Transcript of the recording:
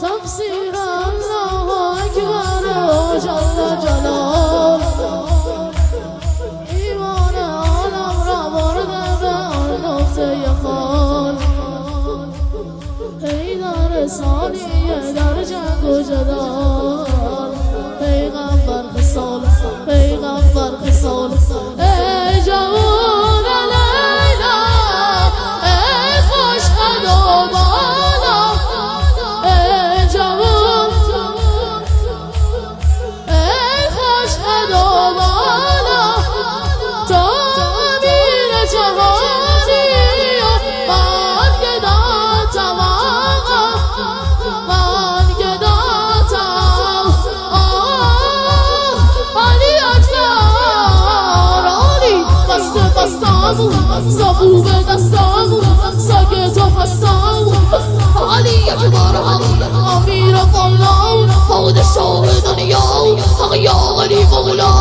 تفسیر الله اکبر جل جلال ایمان عالم را برده به آن نقطه خال حیدر ثانیه در جنگ و جدال پیغمبر خصال پیغمبر خصال ای جوان لیلا ای خوش قد و بالا ای جوان ای خوش قد و بالا تو امیر جهانی من گداتم آقا من گداتم علی اکبر علی بسته بستم زبو به دستم سگ تو هستم علی اکبر امیر قلم پادشاه دنیا حق یا علی مولا